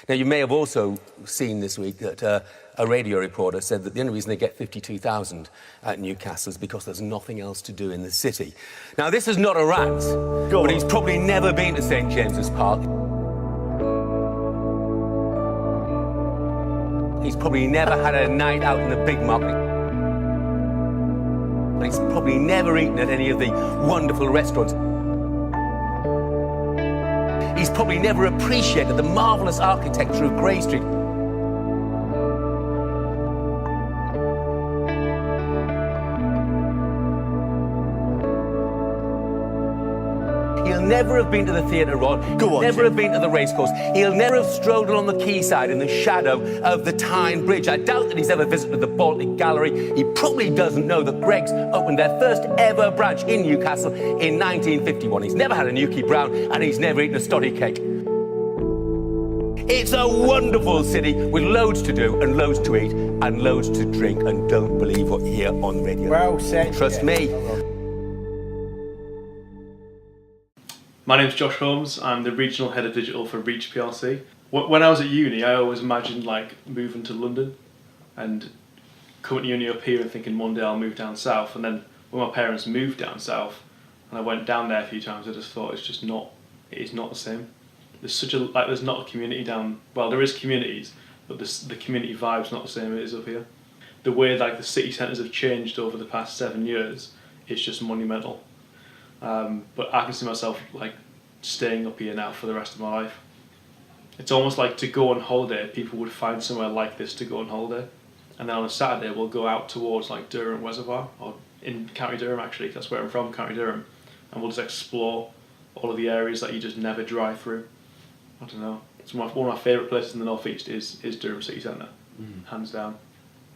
Now, you may have also seen this week that a radio reporter said that the only reason they get 52,000 at Newcastle is because there's nothing else to do in the city. Now, this is not a rant, but he's probably never been to St James's Park. He's probably never had a night out in the big market. He's probably never eaten at any of the wonderful restaurants. He's probably never appreciated the marvellous architecture of Grey Street. He'll never have been to the Theatre Rod. He'll never have been to the racecourse. He'll never have strolled along the quayside in the shadow of the Tyne Bridge. I doubt that he's ever visited the Baltic Gallery. He probably doesn't know that Greggs opened their first ever branch in Newcastle in 1951. He's never had a Newquay Brown and he's never eaten a stoddy cake. It's a wonderful city with loads to do and loads to eat and loads to drink, and don't believe what you hear on the radio. Well said. Trust me. My name's Josh Holmes. I'm the Regional Head of Digital for Reach plc. When I was at uni, I always imagined like moving to London and coming to uni up here and thinking one day I'll move down south. And then when my parents moved down south and I went down there a few times, I just thought it is not the same. There's not a community down, well, there is communities, but the community vibe's not the same as it is up here. The way like the city centres have changed over the past 7 years, it's just monumental. But I can see myself like staying up here now for the rest of my life. It's almost like to go on holiday, people would find somewhere like this to go on holiday, and then on a Saturday we'll go out towards like Durham Reservoir, or in County Durham actually, that's where I'm from, County Durham, and we'll just explore all of the areas that you just never drive through. I don't know, it's one of my favourite places in the North East is Durham City Centre, hands down.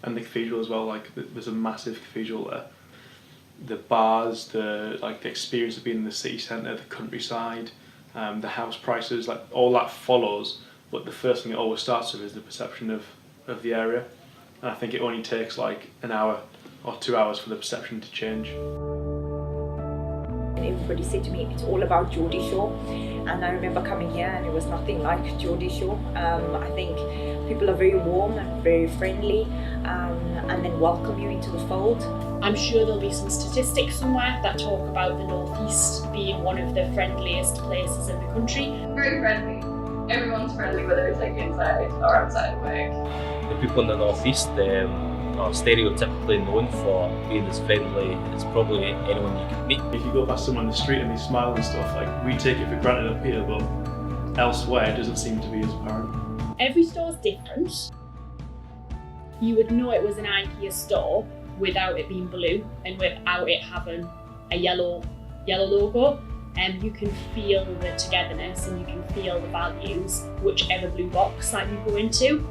And the cathedral as well, like there's a massive cathedral there. The bars, the experience of being in the city centre, the countryside, the house prices, like all that follows, but the first thing it always starts with is the perception of the area. And I think it only takes like an hour or 2 hours for the perception to change. Everybody said to me, it's all about Geordie Shore, and I remember coming here and it was nothing like Geordie Shore. I think people are very warm and very friendly, and then welcome you into the fold. I'm sure there'll be some statistics somewhere that talk about the North East being one of the friendliest places in the country. Very friendly. Everyone's friendly, whether it's like inside or outside of work. The people in the North East are stereotypically known for being as friendly as probably anyone you could meet. If you go past someone in the street and they smile and stuff, like we take it for granted up here, but elsewhere it doesn't seem to be as apparent. Every store's different. You would know it was an IKEA store without it being blue and without it having a yellow logo. And you can feel the togetherness and you can feel the values, whichever blue box that you go into.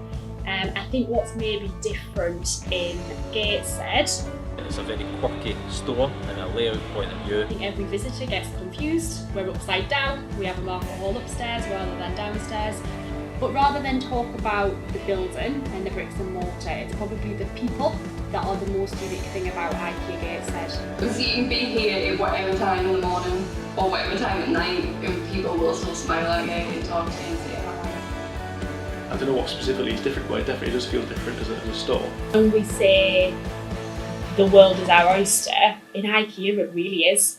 I think what's maybe different in Gateshead, it's a very quirky store and a layout point of view. I think every visitor gets confused. We're upside down, we have a market hall upstairs rather than downstairs. But rather than talk about the building and the bricks and mortar, it's probably the people that are the most unique thing about IKEA Gateshead. So you can be here at whatever time in the morning or whatever time at night, and people will still smile at you and talk to you and say hi. I don't know what specifically is different, but it definitely does feel different as a store. When we say the world is our oyster, in IKEA it really is.